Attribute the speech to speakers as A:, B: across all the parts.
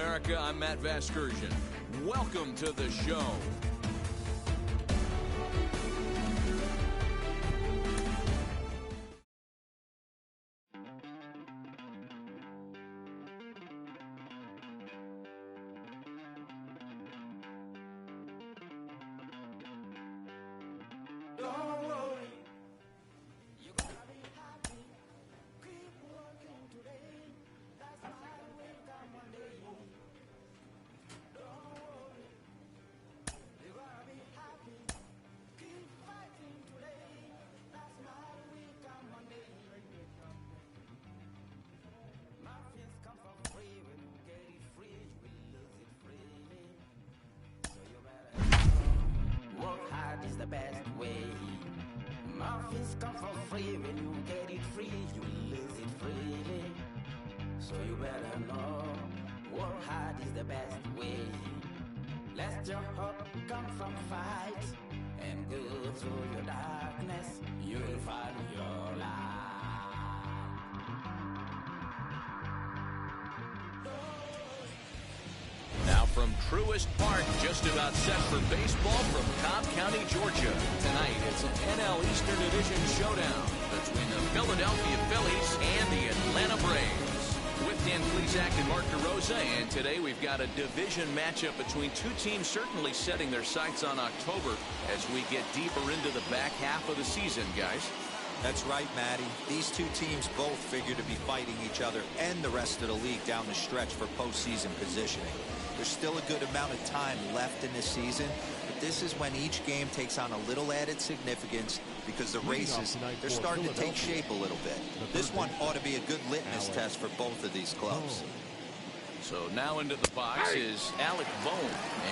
A: America. I'm Matt Vasgersian. Welcome to the show.
B: The best way. Muffins come for free. When you get it free, you lose it freely. So you better know, work hard is the best way. Let your hope come from fight and go through your darkness. You'll find your light.
A: From Truist Park, just about set for baseball from Cobb County, Georgia. Tonight, it's an NL Eastern Division showdown between the Philadelphia Phillies and the Atlanta Braves. With Dan Plesac and Mark DeRosa, and today we've got a division matchup between two teams certainly setting their sights on October as we get deeper into the back half of the season, guys.
C: That's right, Matty. These two teams both figure to be fighting each other and the rest of the league down the stretch for postseason positioning. There's still a good amount of time left in this season, but this is when each game takes on a little added significance because the races, they're starting to take shape a little bit. This one ought to be a good litmus test for both of these clubs.
A: So now into the box is Alec Bohm,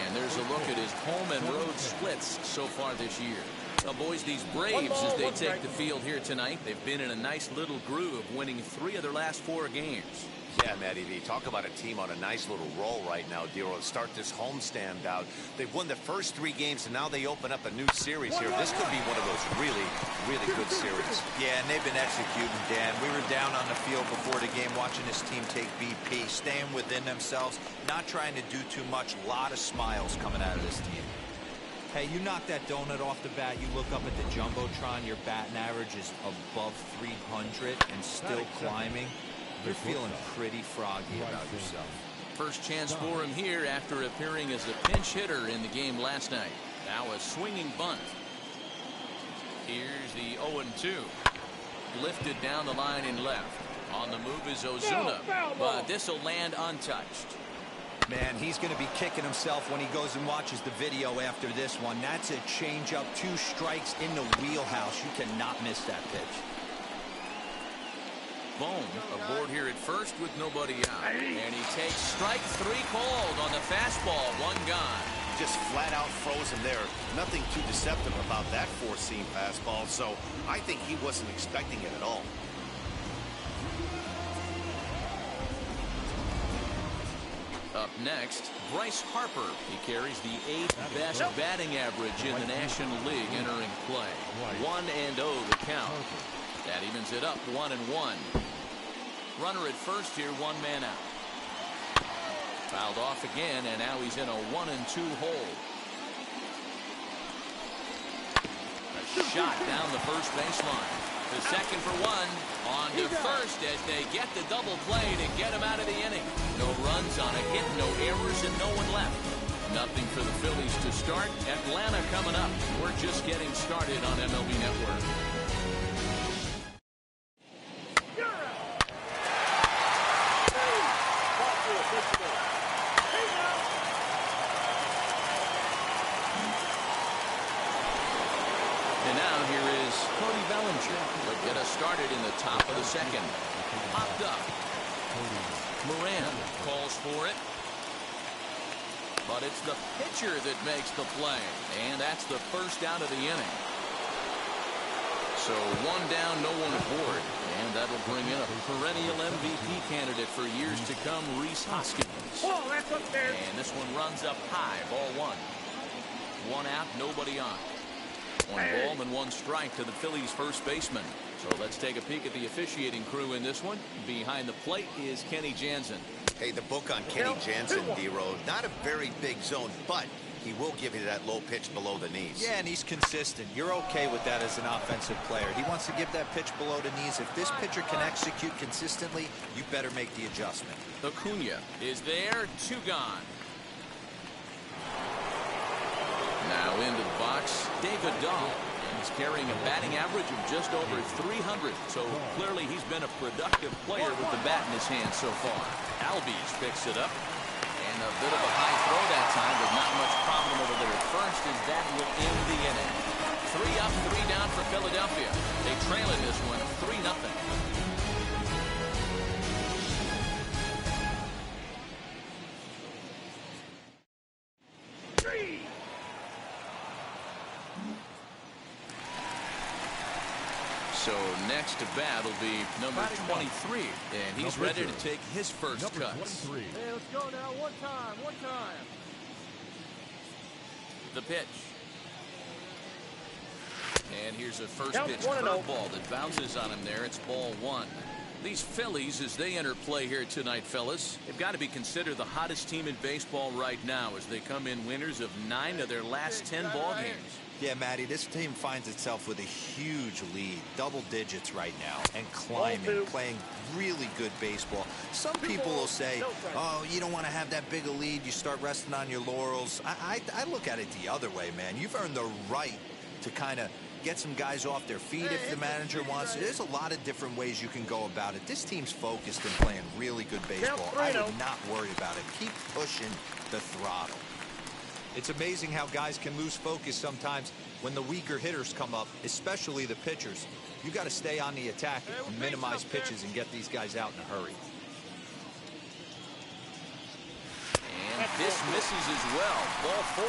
A: and there's a look at his home and road splits so far this year. Well, boys, these Braves, as they take the field here tonight, they've been in a nice little groove, winning 3 of their last 4 games.
D: Yeah, Matty V, talk about a team on a nice little roll right now, Dero. Start this homestand out. They've won the first 3 games, and now they open up a new series here. This could be one of those really, really good series.
C: Yeah, and they've been executing, Dan. We were down on the field before the game watching this team take BP, staying within themselves, not trying to do too much. A lot of smiles coming out of this team. Hey, you knock that donut off the bat, you look up at the Jumbotron, your batting average is above 300 and still climbing. You're feeling pretty froggy about yourself.
A: First chance for him here after appearing as a pinch hitter in the game last night. Now a swinging bunt. Here's the 0-2. Lifted down the line in left. On the move is Ozuna, but this will land untouched.
C: Man, he's going to be kicking himself when he goes and watches the video after this one. That's a changeup, 2 strikes in the wheelhouse. You cannot miss that pitch.
A: Bohm aboard here at first with nobody out. And he takes strike 3 called on the fastball. 1 gone.
D: Just flat out frozen there. Nothing too deceptive about that 4-seam fastball, so I think he wasn't expecting it at all.
A: Up next, Bryce Harper. He carries the 8th best batting average in the National League entering play. 1-0 the count. That evens it up 1-1. Runner at first here, 1 man out. Fouled off again, and now he's in a 1-2 hole. A shot down the first baseline. The second for 1. On to first as they get the double play to get him out of the inning. No runs on a hit, no errors, and no one left. Nothing for the Phillies to start. Atlanta coming up. We're just getting started on MLB Network. And now here is Cody Bellinger. He'll get us started in the top of the second. Popped up. Moran calls for it. But it's the pitcher that makes the play. And that's the first out of the inning. So 1 down, no one aboard. And that'll bring in a perennial MVP candidate for years to come, Rhys Hoskins. And this one runs up high, ball 1. 1 out, nobody on. 1 ball and 1 strike to the Phillies first baseman. So let's take a peek at the officiating crew in this one. Behind the plate is Kenny Jansen.
C: Hey, the book on Kenny Jansen, D-Rose, not a very big zone, but he will give you that low pitch below the knees. Yeah, and he's consistent. You're okay with that as an offensive player. He wants to give that pitch below the knees. If this pitcher can execute consistently, you better make the adjustment.
A: Acuna is there, 2 gone. Now into the box, David Dahl. He's carrying a batting average of just over 300, so clearly he's been a productive player with the bat in his hand so far. Albies picks it up, and a bit of a high throw that time, but not much problem over there at first, as that will end the inning. 3 up, 3 down for Philadelphia. They trail in this one, 3-0. So next to bat will be number 23, and he's ready to take his first cuts.
E: Hey, let's go now. One time.
A: The pitch. And here's a first pitch curveball that bounces on him there. It's ball 1. These Phillies, as they enter play here tonight, fellas, they've got to be considered the hottest team in baseball right now as they come in winners of 9 of their last 10 ball games.
C: Yeah, Matty, this team finds itself with a huge lead, double digits right now, and climbing, playing really good baseball. Some people will say, oh, you don't want to have that big a lead, you start resting on your laurels. I look at it the other way, man. You've earned the right to kind of get some guys off their feet if the manager wants to. There's a lot of different ways you can go about it. This team's focused and playing really good baseball. I would not worry about it. Keep pushing the throttle. It's amazing how guys can lose focus sometimes when the weaker hitters come up, especially the pitchers. You got to stay on the attack and minimize pitches and get these guys out in a hurry.
A: And this misses as well. Ball 4.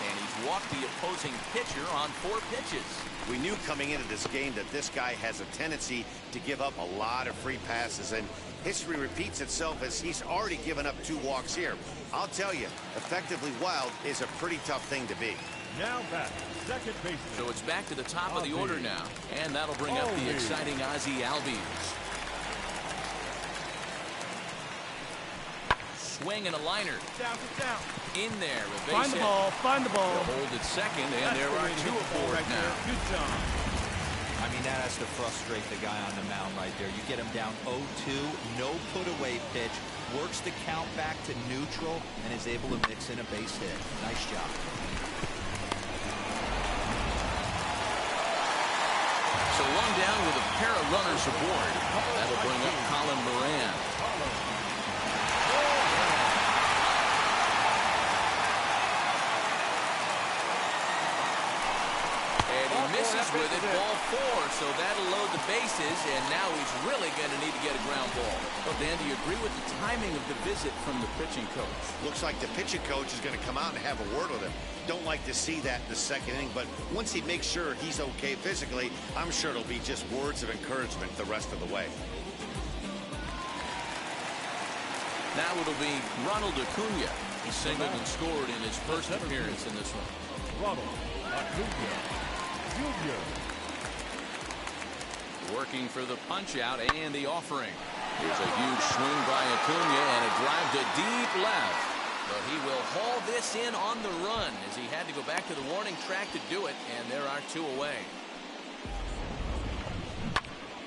A: And he's walked the opposing pitcher on 4 pitches.
D: We knew coming into this game that this guy has a tendency to give up a lot of free passes, and history repeats itself as he's already given up 2 walks here. I'll tell you, effectively wild is a pretty tough thing to be.
E: Now back, second base.
A: So it's back to the top of the order now, and that'll bring up the exciting Ozzie Albies. Swing and a liner.
E: Down.
A: In there.
E: Find the ball.
A: They'll hold it second, and there are 2 aboard now.
E: Good job.
C: I mean, that has to frustrate the guy on the mound right there. You get him down 0-2, no put-away pitch, works the count back to neutral, and is able to mix in a base hit. Nice job.
A: So 1 down with a pair of runners aboard. That'll bring up Colin Moran. Misses with it, ball 4, so that'll load the bases, and now he's really going to need to get a ground ball. Well, Dan, do you agree with the timing of the visit from the pitching coach?
D: Looks like the pitching coach is going to come out and have a word with him. Don't like to see that in the second inning, but once he makes sure he's okay physically, I'm sure it'll be just words of encouragement the rest of the way.
A: Now it'll be Ronald Acuna. He singled and scored in his first appearance in this one.
E: Ronald Acuna.
A: Working for the punch out and the offering. Here's a huge swing by Acuna and a drive to deep left. But he will haul this in on the run as he had to go back to the warning track to do it, and there are 2 away.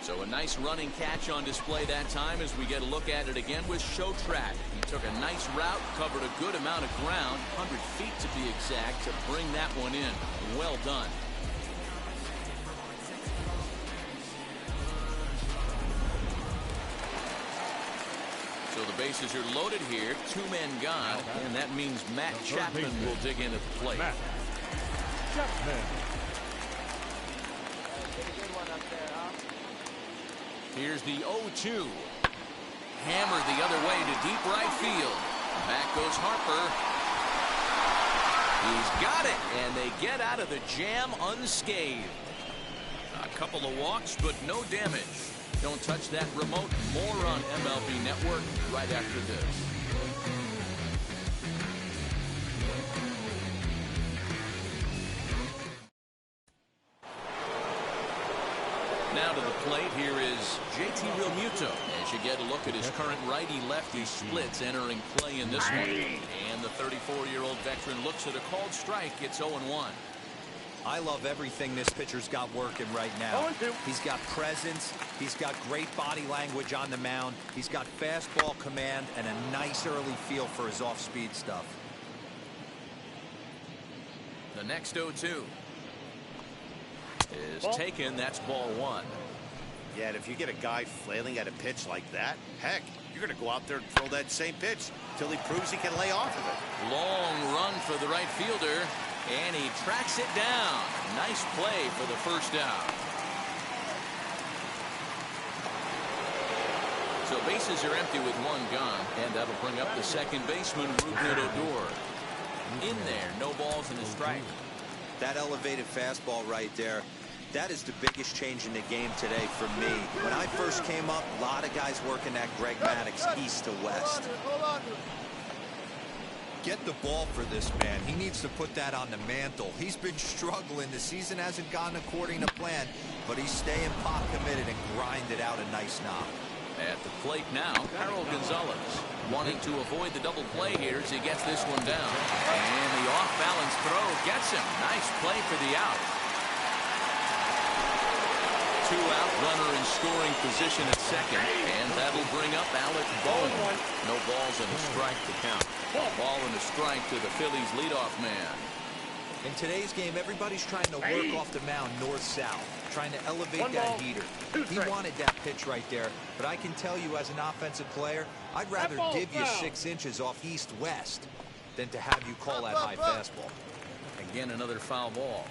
A: So a nice running catch on display that time as we get a look at it again with Show Track. He took a nice route, covered a good amount of ground, 100 feet to be exact, to bring that one in. Well done. So the bases are loaded here, 2 men gone, and that means Matt Chapman will dig in at the plate.
E: Matt Chapman.
A: Here's the 0-2. Hammered the other way to deep right field. Back goes Harper. He's got it, and they get out of the jam unscathed. A couple of walks, but no damage. Don't touch that remote. More on MLB Network right after this. Now to the plate, here is JT Realmuto. As you get a look at his current righty-lefty splits entering play in this one. And the 34-year-old veteran looks at a called strike. It's 0-1.
C: I love everything this pitcher's got working right now. He's got presence. He's got great body language on the mound. He's got fastball command and a nice early feel for his off-speed stuff.
A: The next 0-2 is taken. That's ball one.
D: Yeah, and if you get a guy flailing at a pitch like that, heck, you're going to go out there and throw that same pitch till he proves he can lay off of it.
A: Long run for the right fielder, and he tracks it down. Nice play for the first out. So bases are empty with one gone, and that'll bring up the second baseman, Rougned Odor. In there, no balls and a strike.
C: That elevated fastball right there, that is the biggest change in the game today for me. When I first came up, a lot of guys working that Greg Maddux east to west. Get the ball for this man. He needs to put that on the mantle. He's been struggling. The season hasn't gone according to plan, but he's staying pot committed and grinded out a nice knock.
A: At the plate now, Harold Gonzalez wanting to avoid the double play here as he gets this one down. And the off-balance throw gets him. Nice play for the out. 2-out, runner in scoring position at second, and that'll bring up Alec Bowen. No balls and a strike to count. Ball and a strike to the Phillies leadoff man.
C: In today's game, everybody's trying to work off the mound north-south, trying to elevate that heater. He wanted that pitch right there, but I can tell you as an offensive player, I'd rather give you 6 inches off east-west than to have you call that high fastball.
A: Again, another foul ball.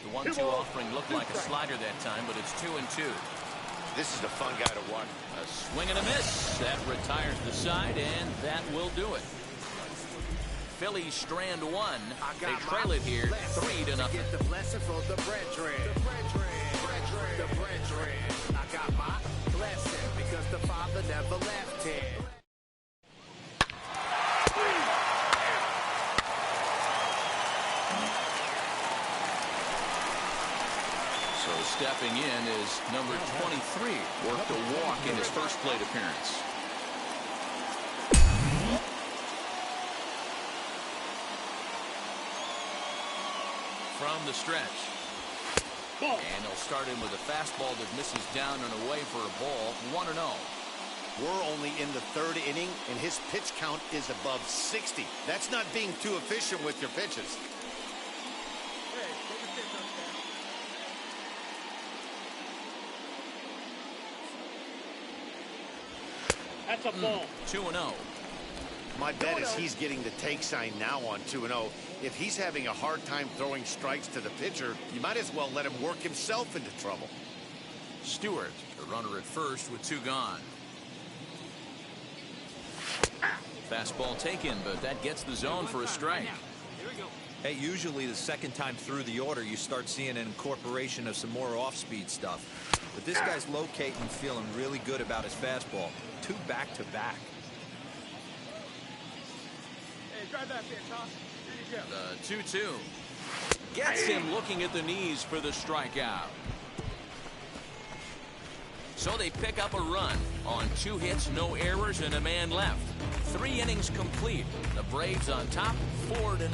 A: The 1-2 offering looked like a slider that time, but it's 2-2.
D: This is a fun guy to watch.
A: A swing and a miss. That retires the side, and that will do it. Phillies strand one. They trail it here 3-0.
B: Get the blessing for the brethren. I got my blessing because the Father never left him.
A: So stepping in is number 23. Worked a walk in his first plate appearance. From the stretch. And they'll start in with a fastball that misses down and away for a ball. 1-0.
D: We're only in the 3rd inning, and his pitch count is above 60. That's not being too efficient with your pitches.
E: That's a ball.
A: 2-0.
D: My bet is he's getting the take sign now on 2-0. If he's having a hard time throwing strikes to the pitcher, you might as well let him work himself into trouble.
A: Stewart, the runner at first with 2 gone. Fastball taken, but that gets the zone for a strike.
C: Hey, usually the second time through the order, you start seeing an incorporation of some more off-speed stuff. But this guy's locating, feeling really good about his fastball. 2 back-to-back.
A: The 2-2 gets him looking at the knees for the strikeout. So they pick up a run on 2 hits, no errors, and a man left. 3 innings complete. The Braves on top, 4-0.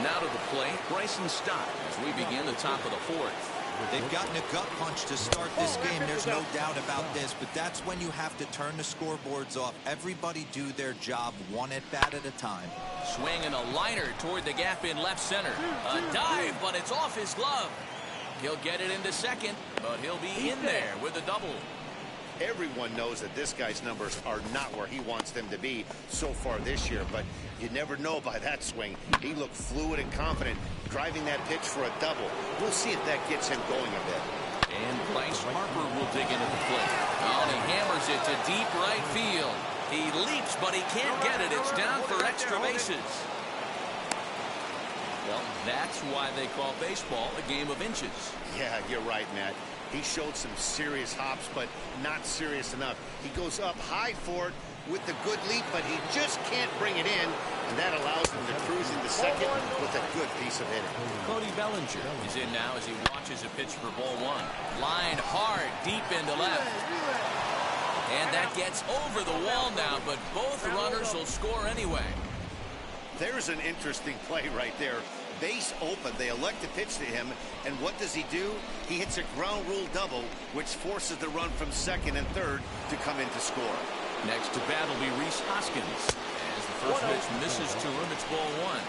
A: Now to the plate, Bryson Stott as we begin the top of the 4th.
C: They've gotten a gut punch to start this game. There's no doubt about this, but that's when you have to turn the scoreboards off. Everybody do their job 1 at-bat at a time.
A: Swing and a liner toward the gap in left center. A dive, but it's off his glove. He'll get it into second, but he'll be in there with a double.
D: Everyone knows that this guy's numbers are not where he wants them to be so far this year, but you never know by that swing. He looked fluid and confident, driving that pitch for a double. We'll see if that gets him going a bit.
A: And Bryce Harper will dig into the plate. Oh, and he hammers it to deep right field. He leaps, but he can't get it. It's down for extra bases. Well, that's why they call baseball a game of inches.
D: Yeah, you're right, Matt. He showed some serious hops, but not serious enough. He goes up high for it, with the good lead, but he just can't bring it in, and that allows him to cruise into second with a good piece of hitting.
A: Cody Bellinger is in now as he watches a pitch for ball one. Line hard, deep into left. And that gets over the wall now, but both runners will score anyway.
D: There's an interesting play right there. Base open, they elect to pitch to him, and what does he do? He hits a ground rule double, which forces the run from second and third to come in to score.
A: Next to bat will be Rhys Hoskins. As the first pitch misses to him, it's ball one.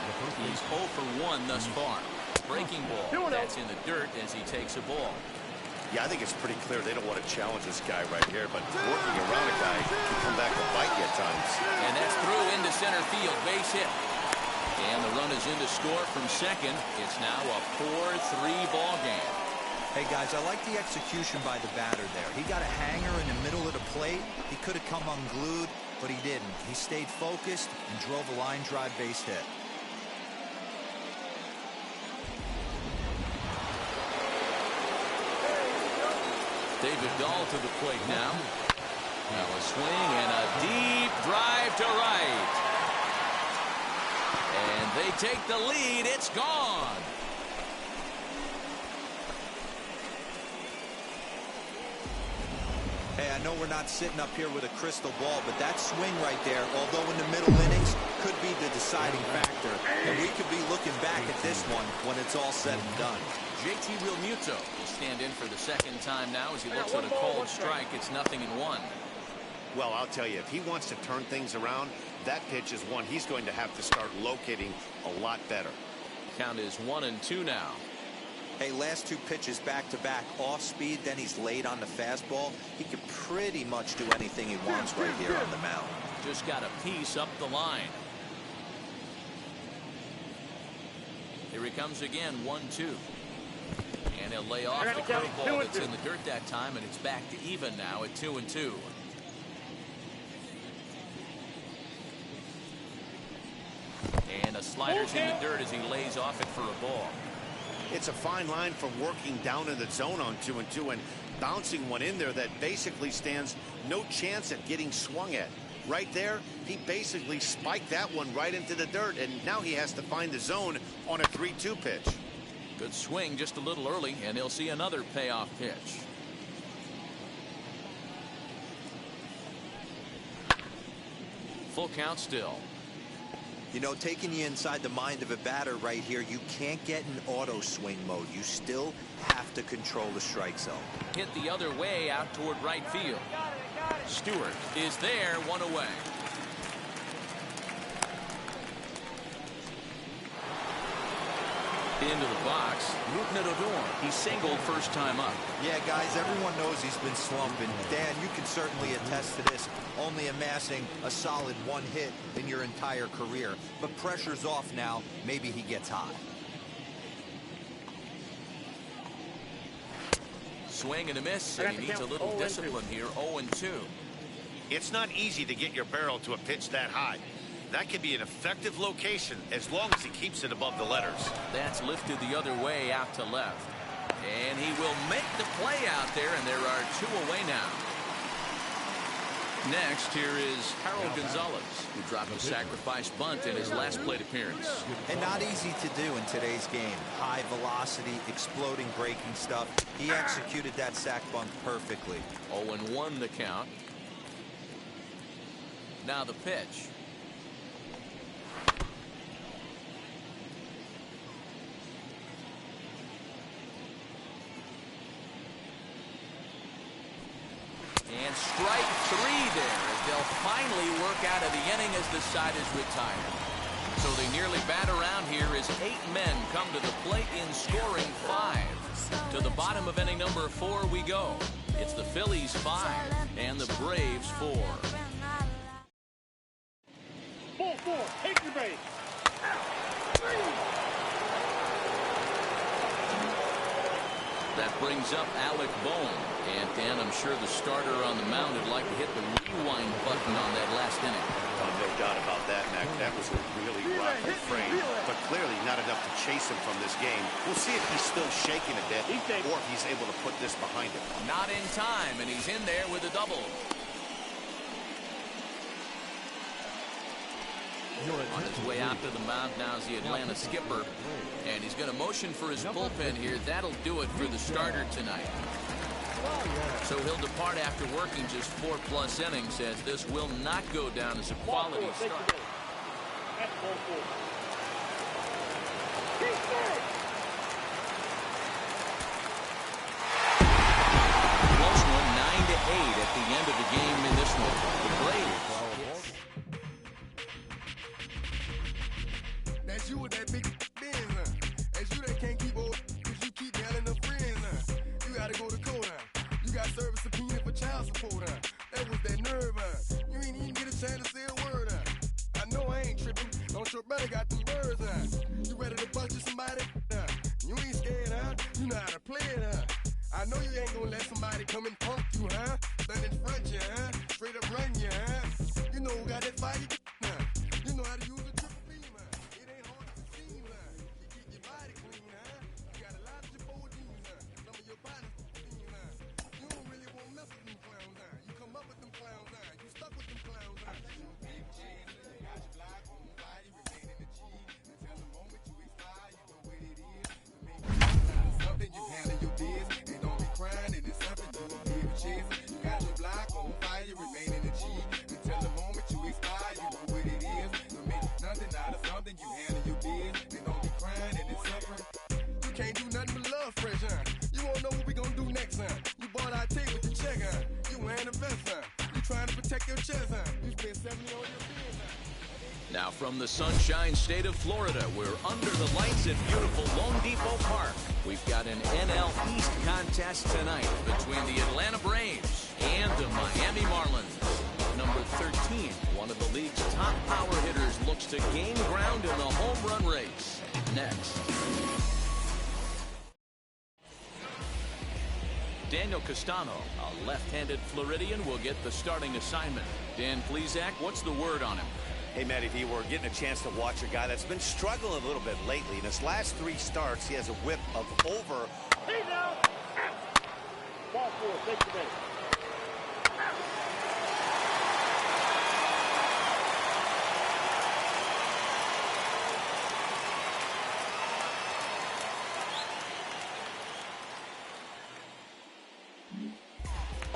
A: He's 0 for 1 thus far. Breaking ball, that's in the dirt as he takes a ball.
D: Yeah, I think it's pretty clear they don't want to challenge this guy right here, but working around a guy can come back to bite you at times.
A: And that's through into center field, base hit. And the run is in to score from second. It's now a 4-3 ball game.
C: Hey, guys, I like the execution by the batter there. He got a hanger in the middle of the plate. He could have come unglued, but he didn't. He stayed focused and drove a line drive base hit.
A: David Dahl to the plate now. Now a swing and a deep drive to right. And they take the lead. It's gone.
C: Hey, I know we're not sitting up here with a crystal ball, but that swing right there, although in the middle innings, could be the deciding factor. And we could be looking back at this one when it's all said and done.
A: JT Realmuto will stand in for the second time now as he looks at a called strike. It's 0-1.
D: Well, I'll tell you, if he wants to turn things around, that pitch is one he's going to have to start locating a lot better.
A: Count is 1-2 now.
C: Hey, last two pitches back-to-back, off speed, then he's late on the fastball. He can pretty much do anything he wants right here on the mound.
A: Just got a piece up the line. Here he comes again, 1-2. And he'll lay off the curveball that's in the dirt that time, and it's back to even now at 2-2. And a slider's in the dirt as he lays off it for a ball.
D: It's a fine line from working down in the zone on 2-2 and bouncing one in there that basically stands no chance at getting swung at. Right there, he basically spiked that one right into the dirt, and now he has to find the zone on a 3-2 pitch.
A: Good swing just a little early, and he'll see another payoff pitch. Full count still.
C: You know, taking you inside the mind of a batter right here, you can't get in auto swing mode. You still have to control the strike zone.
A: Hit the other way out toward right field. Stewart is there, one away. Into the box, Rougned Odor. He singled first time up.
C: Yeah, guys, everyone knows he's been slumping. Dan, you can certainly attest to this, only amassing a solid one hit in your entire career. But pressure's off now. Maybe he gets hot.
A: Swing and a miss, and he needs a little discipline here, 0-2.
D: It's not easy to get your barrel to a pitch that high. That can be an effective location as long as he keeps it above the letters.
A: That's lifted the other way out to left. And he will make the play out there, and there are two away now. Next, here is Harold Gonzalez, who dropped a sacrifice bunt in his last plate appearance.
C: And not easy to do in today's game. High velocity, exploding breaking stuff. He executed that sac bunt perfectly.
A: 0-1 the count. Now the pitch. And strike three there as they'll finally work out of the inning as the side is retired. So they nearly bat around here as 8 men come to the plate in scoring 5. To the bottom of inning number 4 we go. It's the Phillies 5 and the Braves 4.
E: Ball 4, take your base.
A: That brings up Alec Bohm. And Dan, I'm sure the starter on the mound would like to hit the rewind button on that last inning.
D: Oh, no doubt about that, Mac. That was a really rocky frame, but clearly not enough to chase him from this game. We'll see if he's still shaking a bit or if he's able to put this behind him.
A: Not in time, and he's in there with a double. On his way out to the mound now is the Atlanta skipper. And he's going to motion for his bullpen here. That'll do it for the starter tonight. So he'll depart after working just 4+ innings, as this will not go down as a quality start. Close one, 9-8 at the end of the game in this one. The Braves.
F: That's you with that big Benz, huh? That's you that can't keep old because you keep yelling the friends, huh? You gotta go to court, huh? You got service subpoena for child support, huh? That was that nerve, huh? You ain't even get a chance to say a word, huh? I know I ain't tripping. Don't your brother got them words, huh? You ready to bust you somebody, huh? You ain't scared, huh? You know how to play it, huh? I know you ain't gonna let somebody come and punk you, huh? Stand in front you, huh? Straight up run you, huh? You know who got that fire, huh? You know how to use a triple beam, huh? It ain't hard to see, huh? You keep your body clean, huh? You got a lot of your jeans, huh? Some of your body's clean, huh? You don't really want to mess with them clowns, huh? You come up with them clowns, huh? You stuck with them clowns, huh? Big chance, you got your block on fire, you remain in the G. Until the moment you expire, you know what it is. To make something you handle your biz. And don't be crying, it is something you don't give a chance. You got your block on fire, you remain in the G. Until the moment you expire, you know what it is. To make nothing out of something, you handle your biz. And don't be crying, it is suffering. You can't do nothing but love fresh, huh? You won't know what we gonna do next, huh? You bought our tape with your check, huh? You wearing a vest, huh? You trying to protect your chest, huh? You spent 70 on your biz, huh?
A: Now from the Sunshine State of Florida, we're under the lights at beautiful Lone Depot Park. We've got an NL East contest tonight between the Atlanta Braves and the Miami Marlins. Number 13, one of the league's top power hitters, looks to gain ground in the home run race. Next. Daniel Castano, a left-handed Floridian, will get the starting assignment. Dan Plesac, what's the word on him?
D: Hey, Matty V, we're getting a chance to watch a guy that's been struggling a little bit lately. In his last 3 starts, he has a whip of over.
E: Hey now. Ball 4, take the base.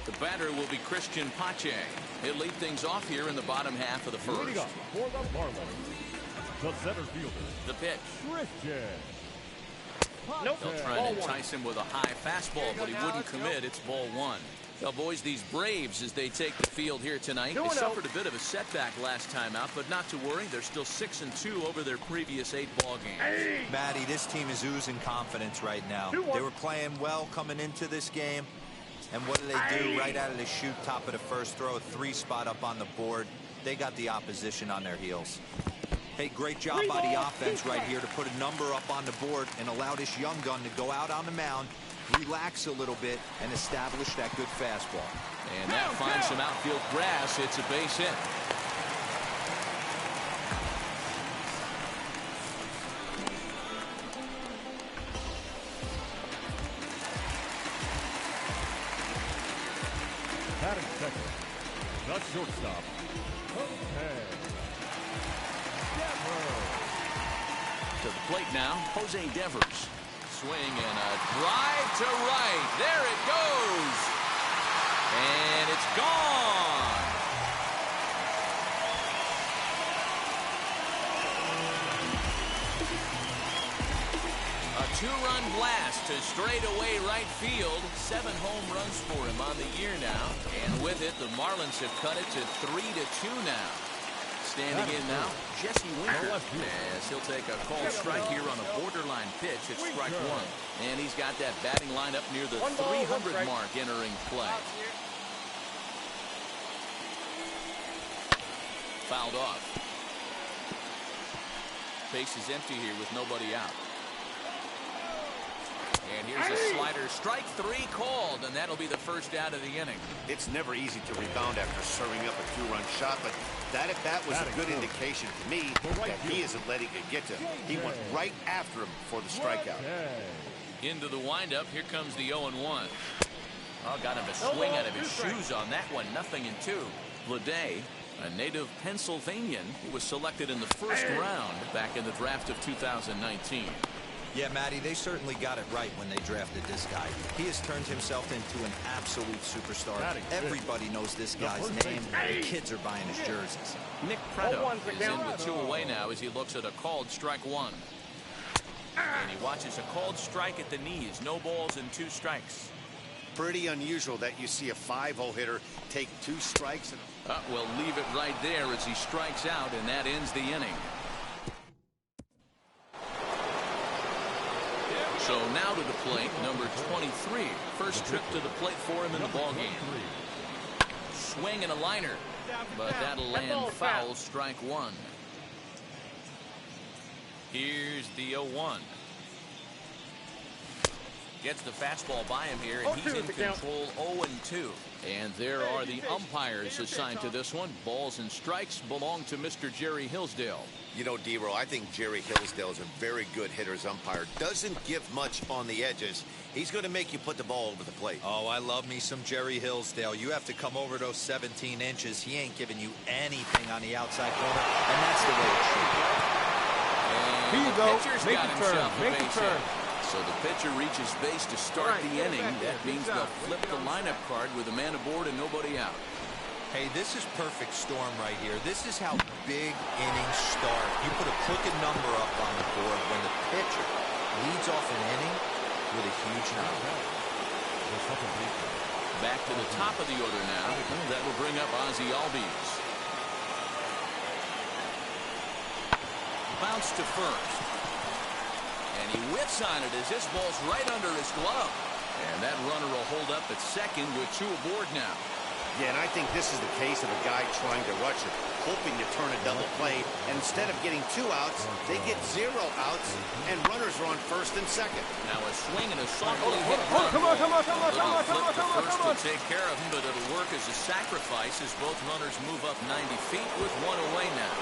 A: The batter will be Christian Pache. He'll lead things off here in the bottom half of the first.
E: Leading up for the Marlins, the center fielder,
A: The pitch.
E: Christian.
A: They'll try and entice him with a high fastball, but he wouldn't commit. It's ball 1. Now, boys, these Braves, as they take the field here tonight, they suffered a bit of a setback last time out, but not to worry. They're still 6-2 over their previous 8 ball games.
C: Matty, this team is oozing confidence right now. They were playing well coming into this game. And what do they do right out of the chute, top of the first, throw a 3 spot up on the board. They got the opposition on their heels. Hey, great job by the offense right here to put a number up on the board and allow this young gun to go out on the mound, relax a little bit, and establish that good fastball.
A: And that finds some outfield grass. It's a base hit.
E: Batting second, the shortstop, Jose Devers.
A: To the plate now, Jose Devers. Swing and a drive to right. There it goes. And it's gone. A 2-run blast to straightaway right field. 7 home runs for him on the year now. And with it, the Marlins have cut it to 3-2 now. Standing in now, Jesse Winker, as he'll take a called strike here on a borderline pitch at strike 1. And he's got that batting lineup near the 300 mark entering play. Fouled off. Base is empty here with nobody out. And here's a slider. Strike 3 called, and that'll be the first out of the inning.
D: It's never easy to rebound after serving up a 2-run shot, but that was a good indication to me that he isn't letting it get to him. He went right after him for the strikeout.
A: Into the windup. Here comes the 0-1. Oh, got him to swing out of his shoes on that one. 0-2. Bleday A native Pennsylvanian who was selected in the first round back in the draft of 2019.
C: Yeah, Matty, they certainly got it right when they drafted this guy. He has turned himself into an absolute superstar. Everybody knows this guy's name. The kids are buying his jerseys.
A: Nick Preto is in with 2 away now as he looks at a called strike 1. And he watches a called strike at the knees. No balls and 2 strikes.
D: Pretty unusual that you see a 5-0 hitter take 2 strikes.
A: We'll leave it right there as he strikes out, and that ends the inning. So now to the plate, number 23. First trip to the plate for him in the ballgame. Swing and a liner, but that'll land foul, strike 1. Here's the 0-1. Gets the fastball by him here, and he's in control 0-2. And there are the umpires assigned to this one. Balls and strikes belong to Mr. Jerry Hillsdale.
D: You know, D-Roll, I think Jerry Hillsdale is a very good hitter's umpire. Doesn't give much on the edges. He's going to make you put the ball over the plate.
C: Oh, I love me some Jerry Hillsdale. You have to come over those 17 inches. He ain't giving you anything on the outside corner, and that's the way it should be.
A: And
E: Here you
A: the
E: go.
A: pitcher's
E: Make
A: got
E: the turn.
A: himself a
E: Make the
A: base
E: turn.
A: hit. So the pitcher reaches base to start the inning. That means they'll flip the lineup card with a man aboard and nobody out.
C: Hey, this is perfect storm right here. This is how big innings start. You put a crooked number up on the board when the pitcher leads off an inning with a huge number.
A: Back to the top of the order now. That will bring up Ozzie Albies. Bounce to first. And he whips on it as this ball's right under his glove. And that runner will hold up at second with 2 aboard now.
D: Yeah, and I think this is the case of a guy trying to rush it, hoping to turn a double play. And instead of getting 2 outs, they get 0 outs, and runners are on first and second.
A: Now a swing and a softly hit ground
E: Come on,
A: ball.
E: come on, come on,
A: A
E: come on,
A: little
E: come on,
A: flip to
E: come on,
A: first
E: come on.
A: will take care of him, but it'll work as a sacrifice as both runners move up 90 feet with 1 away now.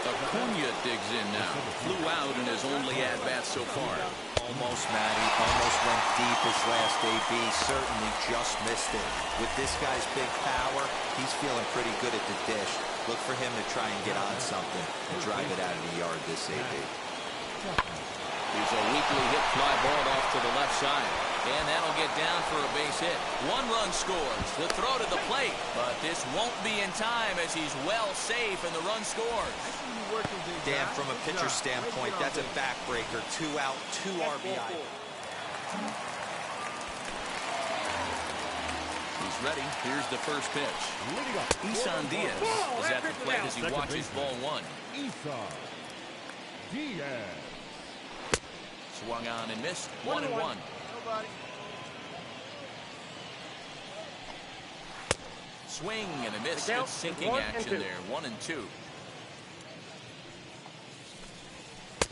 A: Acuna digs in now. Flew out in his only at-bat so far.
C: Almost, Matty. Almost went deep his last AB. Certainly just missed it. With this guy's big power, he's feeling pretty good at the dish. Look for him to try and get on something and drive it out of the yard this AB.
A: Here's a weakly hit fly ball off to the left side. And that'll get down for a base hit. 1 run scores. The throw to the plate. But this won't be in time as he's well safe and the run scores.
C: Dan, from a pitcher standpoint, that's a backbreaker. 2 out, 2 RBI.
A: He's ready. Here's the first pitch. Isan Diaz is at the plate as he watches ball 1.
E: Isan Diaz.
A: Swung on and missed. 1-1. Swing and a miss. Good sinking action there. 1-2.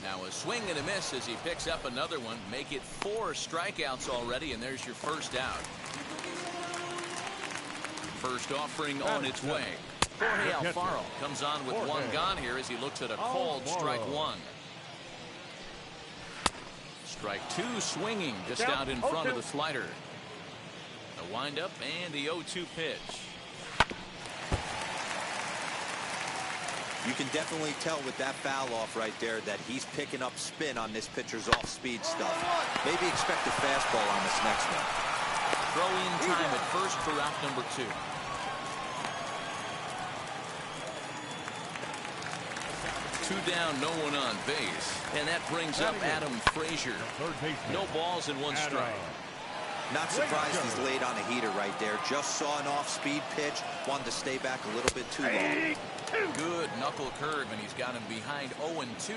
A: Now a swing and a miss as he picks up another one. Make it 4 strikeouts already, and there's your first out. First offering on its way. Jorge Alfaro comes on with 1 gone here as he looks at a called strike 1. Strike 2 swinging just out in front of the slider. A windup and the 0-2 pitch.
C: You can definitely tell with that foul off right there that he's picking up spin on this pitcher's off-speed stuff. Maybe expect a fastball on this next one.
A: Throw in time at first for out number 2. Two down, no one on base. And that brings up Adam Frazier. No balls and 1 strike.
C: Not surprised he's laid on a heater right there. Just saw an off-speed pitch. Wanted to stay back a little bit too long.
A: Good knuckle curve, and he's got him behind 0-2.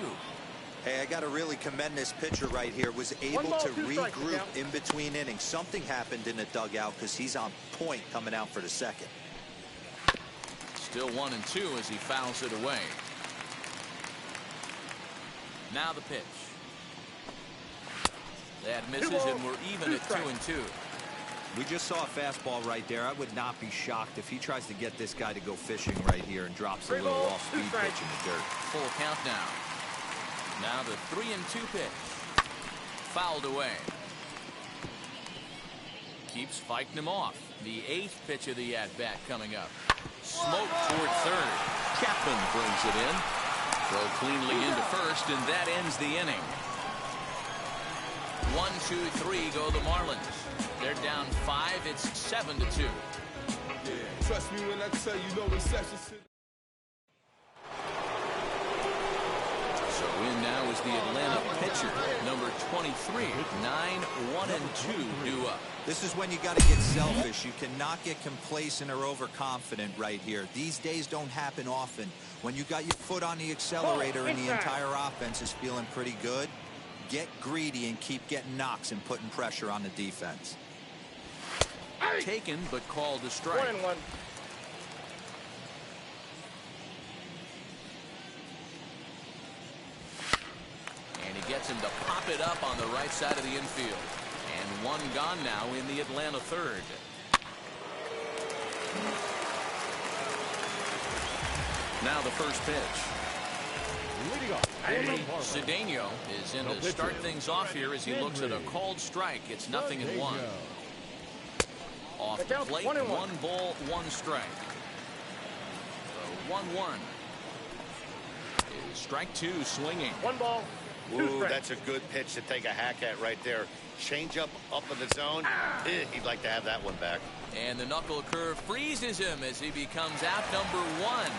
C: Hey, I got to really commend this pitcher right here. Was able to regroup in between innings. Something happened in the dugout because he's on point coming out for the second.
A: Still 1-2 as he fouls it away. Now the pitch. That misses, and we're even at 2-2.
C: We just saw a fastball right there. I would not be shocked if he tries to get this guy to go fishing right here and drops a little off-speed pitch in the dirt.
A: Full count now. Now the 3-2 pitch. Fouled away. Keeps fighting him off. The 8th pitch of the at-bat coming up. smoke toward third. Chapman brings it in. Throw cleanly into first, and that ends the inning. 1, 2, 3 go the Marlins. They're down 5. It's 7-2.
F: Yeah, trust me when I tell you, no recession.
A: So in now is the Atlanta pitcher, number 23. 9, 1, and 2 due up.
C: This is when you got to get selfish. You cannot get complacent or overconfident right here. These days don't happen often. When you got your foot on the accelerator and the entire offense is feeling pretty good, get greedy and keep getting knocks and putting pressure on the defense.
A: Taken, but called a strike.
E: 1-1.
A: And he gets him to pop it up on the right side of the infield. And one gone now in the Atlanta third. Now the first pitch.
E: Leading off.
A: Cedeno is in to start things off here as he looks at a called strike. It's 0-1. Off the plate, 1 ball, 1 strike. So 1-1. Is strike 2 swinging.
E: 1 ball.
D: Ooh, that's a good pitch to take a hack at right there. Change up in the zone. He'd like to have that one back.
A: And the knuckle curve freezes him as he becomes out number 1.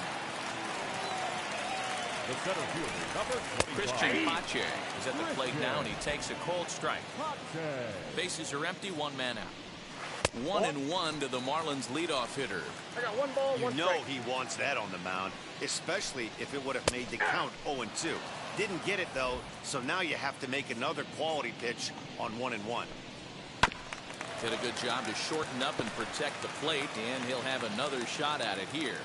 E: The center fielder, number 25.
A: Christian Pache is at the plate now, and he takes a cold strike. Bases are empty, 1 man out. 1-1 to the Marlins leadoff hitter.
E: I got 1 ball, 1
D: You know
E: strike.
D: he wants that on the mound, especially if it would have made the count 0-2. Didn't get it, though, so now you have to make another quality pitch on 1-1.
A: Did a good job to shorten up and protect the plate, and he'll have another shot at it here.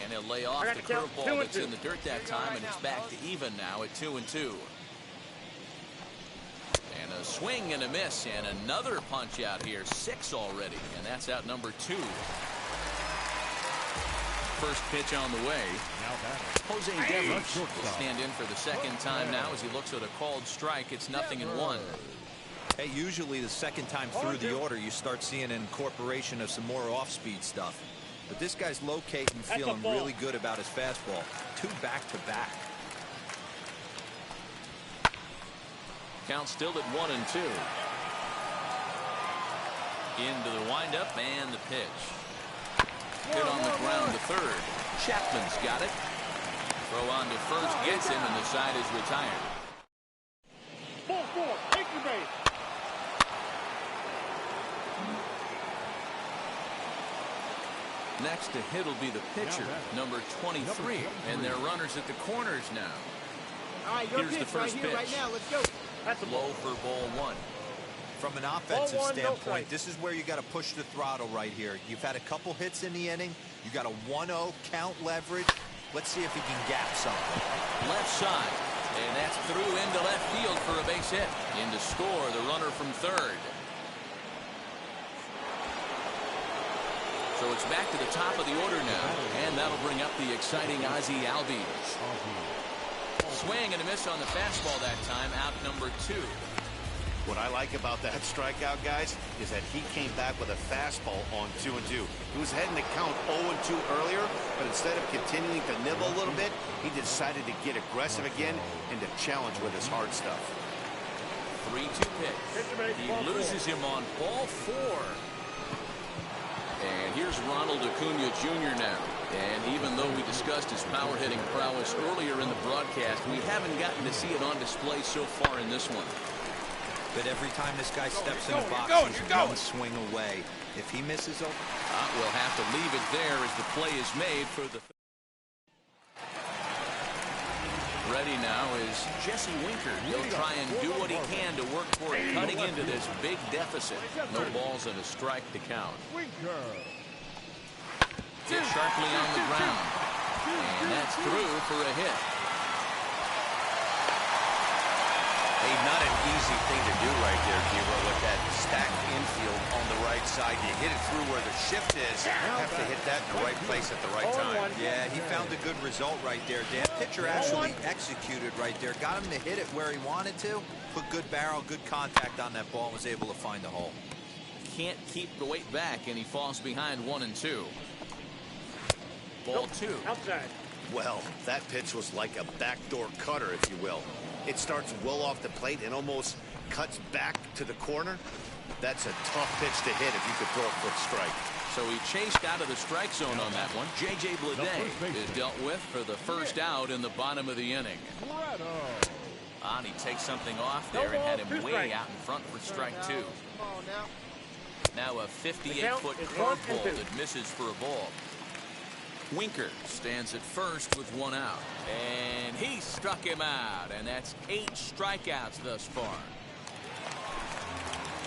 A: And he'll lay off the curveball that's in the dirt that time, and it's back to even now at 2-2. And a swing and a miss, and another punch out here. 6 already, and that's out number 2. First pitch on the way. Jose Devers will stand in for the second time now as he looks at a called strike. It's 0-1.
C: Hey, usually the second time through the order, you start seeing an incorporation of some more off-speed stuff. But this guy's locating, feeling really good about his fastball. 2 back-to-back.
A: Count still at 1-2. Into the windup and the pitch. Hit on the ground to third. Chapman's got it. Throw on to first gets him, and the side is retired.
E: 4-4. Take your base.
A: Next to hit will be the pitcher, number 23, and they're runners at the corners now.
G: All right, your
A: Here's the
G: pitch
A: first
G: right here, right
A: pitch.
G: now. Let's go.
E: That's a
A: Low for ball 1.
C: From an offensive
E: Ball 1, no
C: standpoint,
E: strike.
C: this is where you got to push the throttle right here. You've had a couple hits in the inning. You got a 1-0 count leverage. Let's see if he can gap something.
A: Left side, and that's through into left field for a base hit. In to score, the runner from third. So it's back to the top of the order now, and that'll bring up the exciting Ozzie Albies. Swing and a miss on the fastball that time, out number 2.
D: What I like about that strikeout, guys, is that he came back with a fastball on 2-2. He was heading to count 0-2 earlier, but instead of continuing to nibble a little bit, he decided to get aggressive again and to challenge with his hard stuff.
A: 3-2 pitch. He loses him on ball 4. And here's Ronald Acuna Jr. now. And even though we discussed his power hitting prowess earlier in the broadcast, we haven't gotten to see it on display so far in this one.
C: But every time this guy steps in the box, he's one swing away. If he misses,
A: we'll have to leave it there as the play is made for the... Ready now is Jesse Winker. He'll try and do what he can to work for it, cutting into this big deficit. No balls and a strike to count. Hit sharply on the ground. And that's through for a hit.
D: Hey, not an easy thing to do right there, Giro, with that stacked infield on the right side. You hit it through where the shift is. Have to hit that in the right place at the right time.
C: yeah, he found a good result right there, Dan. Pitcher actually executed right there. Got him to hit it where he wanted to. Put good barrel, good contact on that ball, and was able to find the hole.
A: can't keep the weight back, and he falls behind 1-2. Ball 2.
E: Outside.
D: Well, that pitch was like a backdoor cutter, if you will. It starts well off the plate and almost cuts back to the corner. That's a tough pitch to hit if you could throw a quick strike.
A: So he chased out of the strike zone on that one. J.J. Bleday is dealt with for the first out in the bottom of the inning. And he takes something off there and had him way out in front for strike 2. Now a 58-foot curveball that misses for a ball. Winker stands at first with 1 out. And he struck him out. And that's 8 strikeouts thus far.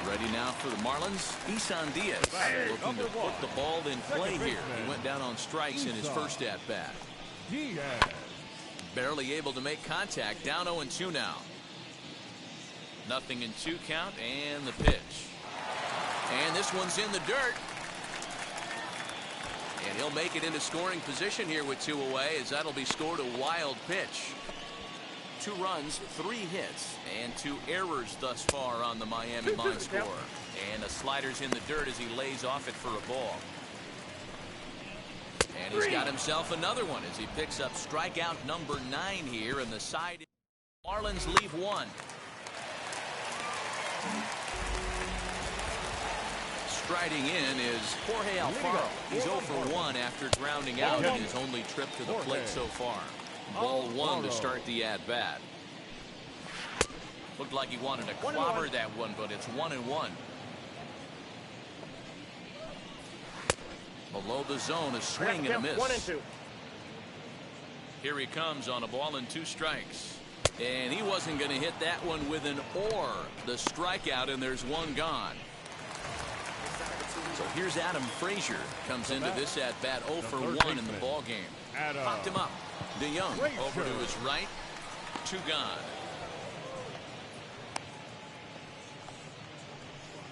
A: Ready now for the Marlins. Isan Diaz looking to put the ball in play here. He went down on strikes in his first at-bat. Barely able to make contact. Down 0-2 now. 0-2 count and the pitch. And this one's in the dirt. And he'll make it into scoring position here with 2 away, as that'll be scored a wild pitch. 2 runs, 3 hits, and 2 errors thus far on the Miami line score. And the slider's in the dirt as he lays off it for a ball. And he's got himself another one as he picks up strikeout number 9 here, and the side. Marlins leave 1. Striding in is Jorge Alfaro. He's 0 for 1 after grounding out in his only trip to the plate so far. Ball 1 to start the at-bat. Looked like he wanted to clobber that one, but it's 1-1. Below the zone, a swing and a miss.
E: 1-2.
A: Here he comes on a ball and 2 strikes. And he wasn't going to hit that one with an or. The strikeout, and there's 1 gone. So here's Adam Frazier. Comes into this at-bat 0 for 1 in the ball game. Popped him up. DeYoung over to his right. 2 gone.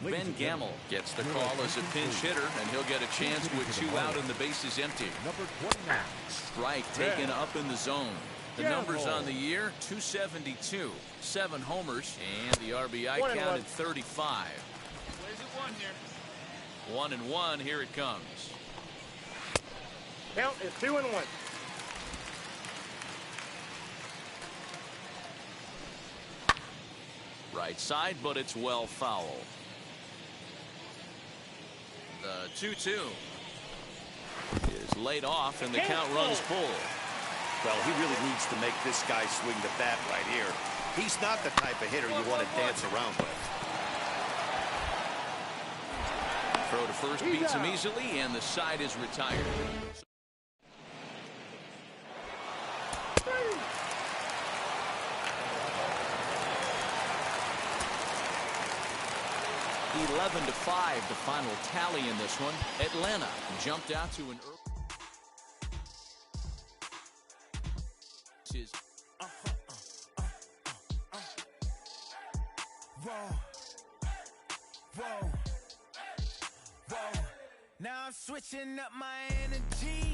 A: Ben Gamel gets the call as a pinch hitter, and he'll get a chance with 2 out and the bases empty. Strike taken up in the zone. The numbers on the year, 272, 7 homers, and the RBI count at 35. 1-1, here it comes.
E: Count is 2-1.
A: Right side, but it's well foul. The 2-2 is laid off, and the count runs full.
D: Well, he really needs to make this guy swing the bat right here. He's not the type of hitter you want to dance around with.
A: Throw to first beats him easily, and the side is retired. 11-5, the final tally in this one. Atlanta jumped out to an early.
B: Now I'm switching up my energy.